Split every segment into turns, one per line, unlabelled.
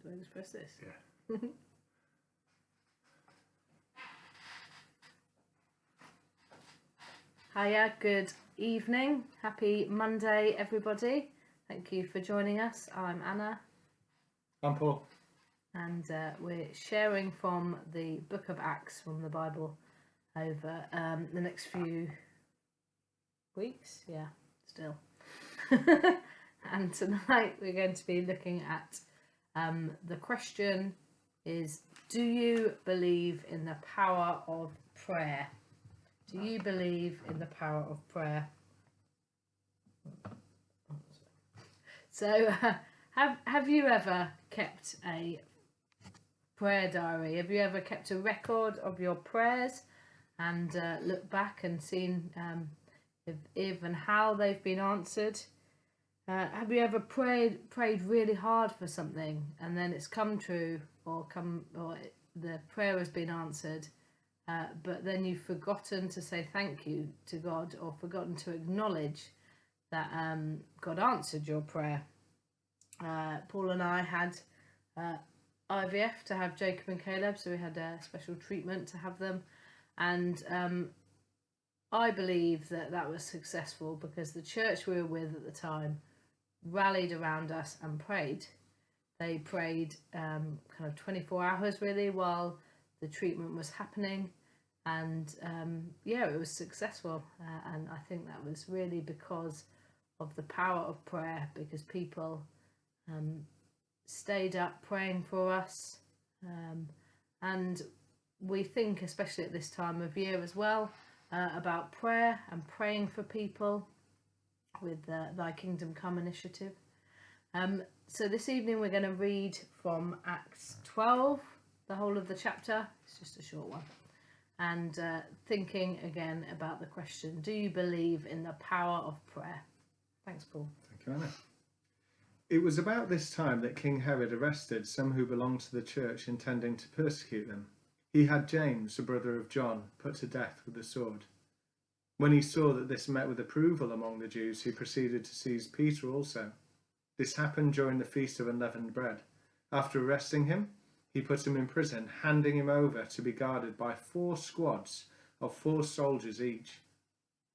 Do I just press this?
Yeah.
Hiya, good evening. Happy Monday, everybody. Thank you for joining us. I'm Anna.
I'm Paul.
And we're sharing from the book of Acts from the Bible over the next few weeks. Yeah, still. And tonight we're going to be looking at the question is, do you believe in the power of prayer? Do you believe in the power of prayer? So, have you ever kept a prayer diary? Have you ever kept a record of your prayers and looked back and seen if and how they've been answered? Have you ever prayed really hard for something and then it's come true, or the prayer has been answered, but then you've forgotten to say thank you to God, or forgotten to acknowledge that God answered your prayer? Paul and I had IVF to have Jacob and Caleb, so we had a special treatment to have them, and I believe that was successful because the church we were with at the time rallied around us and prayed. They prayed kind of 24 hours really while the treatment was happening, and yeah, it was successful, and I think that was really because of the power of prayer, because people stayed up praying for us, and we think, especially at this time of year as well, about prayer and praying for people with the Thy Kingdom Come initiative. So this evening we're going to read from Acts 12, the whole of the chapter. It's just a short one, and thinking again about the question, do you believe in the power of prayer? Thanks, Paul.
Thank you, Anna. It was about this time that King Herod arrested some who belonged to the church, intending to persecute them. He had James, the brother of John, put to death with the sword. When he saw that this met with approval among the Jews, he proceeded to seize Peter also. This happened during the Feast of Unleavened Bread. After arresting him, he put him in prison, handing him over to be guarded by 4 squads of 4 soldiers each.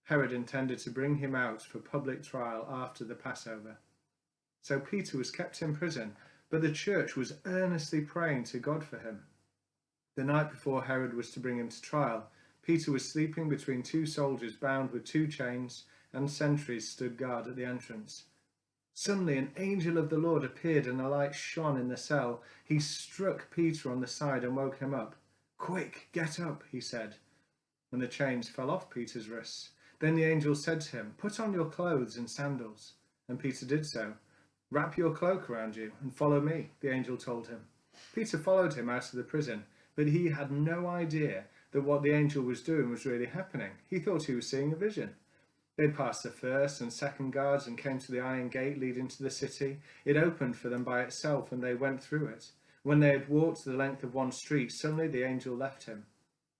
Herod intended to bring him out for public trial after the Passover. So Peter was kept in prison, but the church was earnestly praying to God for him. The night before Herod was to bring him to trial, Peter was sleeping between 2 soldiers bound with 2 chains, and sentries stood guard at the entrance. Suddenly an angel of the Lord appeared, and a light shone in the cell. He struck Peter on the side and woke him up. "Quick, get up," he said, and the chains fell off Peter's wrists. Then the angel said to him, "Put on your clothes and sandals." And Peter did so. "Wrap your cloak around you and follow me," the angel told him. Peter followed him out of the prison, but he had no idea that what the angel was doing was really happening. He thought he was seeing a vision. They passed the first and second guards and came to the iron gate leading to the city. It opened for them by itself, and they went through it. When they had walked the length of one street, suddenly the angel left him.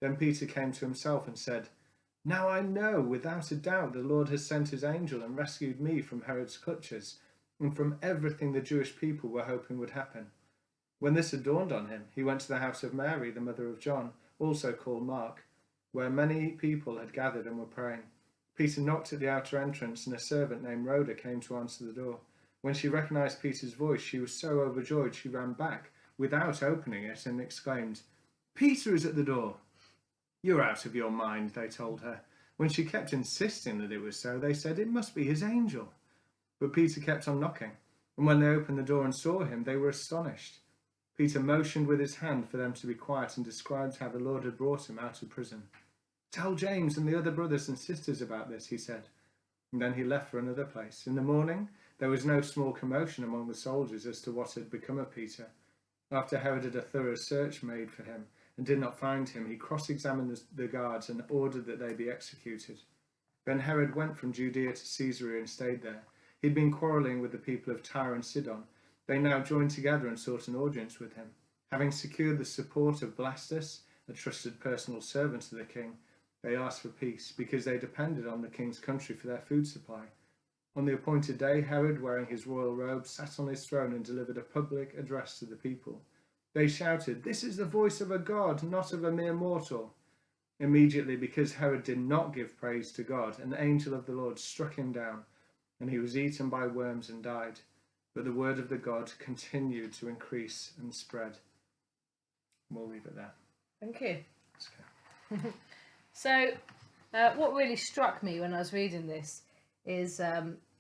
Then Peter came to himself and said, "Now I know without a doubt the Lord has sent his angel and rescued me from Herod's clutches and from everything the Jewish people were hoping would happen." When this had dawned on him, he went to the house of Mary, the mother of John, also called Mark, where many people had gathered and were praying. Peter knocked at the outer entrance, and a servant named Rhoda came to answer the door. When she recognized Peter's voice, she was so overjoyed she ran back without opening it and exclaimed, "Peter is at the door." "You're out of your mind," they told her. When she kept insisting that it was so, they said, "It must be his angel." But Peter kept on knocking, and when they opened the door and saw him, they were astonished. Peter motioned with his hand for them to be quiet and described how the Lord had brought him out of prison. "Tell James and the other brothers and sisters about this," he said. And then he left for another place. In the morning, there was no small commotion among the soldiers as to what had become of Peter. After Herod had a thorough search made for him and did not find him, he cross-examined the guards and ordered that they be executed. Then Herod went from Judea to Caesarea and stayed there. He had been quarrelling with the people of Tyre and Sidon. They now joined together and sought an audience with him. Having secured the support of Blastus, a trusted personal servant of the king, they asked for peace, because they depended on the king's country for their food supply. On the appointed day, Herod, wearing his royal robe, sat on his throne and delivered a public address to the people. They shouted, "This is the voice of a god, not of a mere mortal." Immediately, because Herod did not give praise to God, an angel of the Lord struck him down, and he was eaten by worms and died. But the word of the God continued to increase and spread. We'll leave it there.
Thank you.
Okay.
So, what really struck me when I was reading this is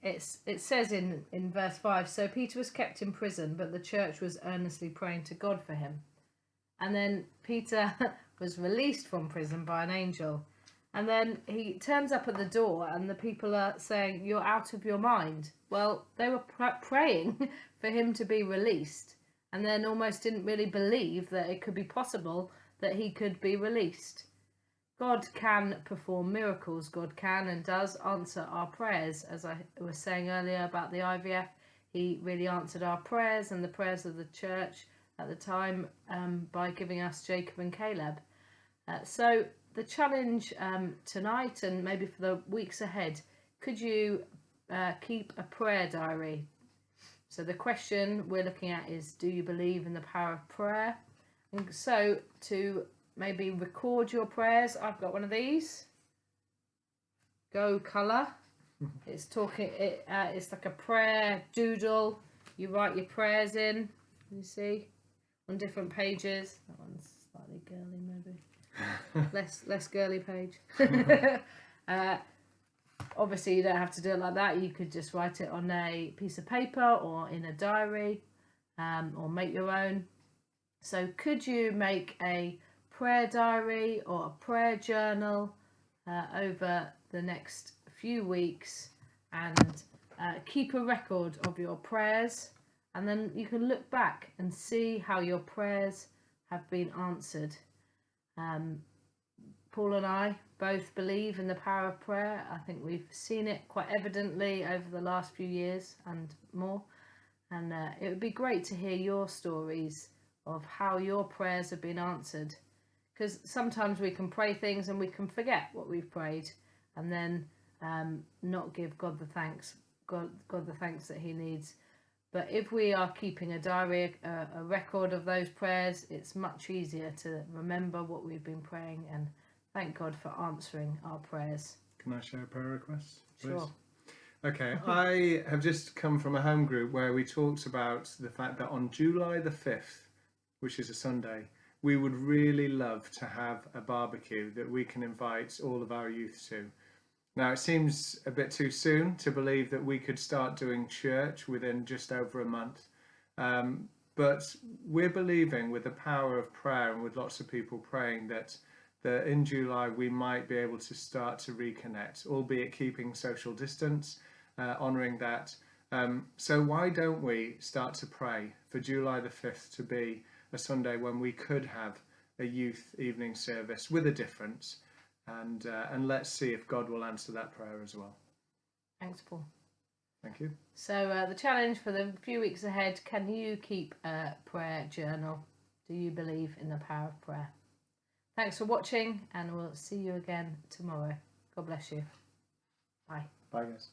it says in verse 5, so Peter was kept in prison, but the church was earnestly praying to God for him. And then Peter was released from prison by an angel. And then he turns up at the door and the people are saying, "You're out of your mind." Well, they were praying for him to be released, and then almost didn't really believe that it could be possible that he could be released. God can perform miracles. God can and does answer our prayers. As I was saying earlier about the IVF, he really answered our prayers and the prayers of the church at the time by giving us Jacob and Caleb. So the challenge tonight and maybe for the weeks ahead, could you keep a prayer diary? So the question we're looking at is, do you believe in the power of prayer? And so to maybe record your prayers. I've got one of these. Go Colour. It's talking. It's like a prayer doodle. You write your prayers in. You see, on different pages. That one's slightly girly, maybe. less girly page. Obviously, you don't have to do it like that. You could just write it on a piece of paper or in a diary, or make your own. So, could you make a prayer diary or a prayer journal over the next few weeks and keep a record of your prayers, and then you can look back and see how your prayers have been answered. Paul and I both believe in the power of prayer. I think we've seen it quite evidently over the last few years and more, and it would be great to hear your stories of how your prayers have been answered. Because sometimes we can pray things and we can forget what we've prayed, and then not give God the thanks that He needs. But if we are keeping a diary, a record of those prayers, it's much easier to remember what we've been praying and thank God for answering our prayers.
Can I share a prayer request, please?
Sure.
Okay, I have just come from a home group where we talked about the fact that on July the 5th, which is a Sunday, we would really love to have a barbecue that we can invite all of our youth to. Now, it seems a bit too soon to believe that we could start doing church within just over a month. But we're believing with the power of prayer and with lots of people praying that in July we might be able to start to reconnect, albeit keeping social distance, honouring that. So why don't we start to pray for July the 5th to be a Sunday when we could have a youth evening service with a difference, and let's see if God will answer that prayer as well.
Thanks, Paul.
Thank you.
So the challenge for the few weeks ahead, can you keep a prayer journal? Do you believe in the power of prayer? Thanks for watching, and we'll see you again tomorrow. God bless you. Bye.
Bye, guys.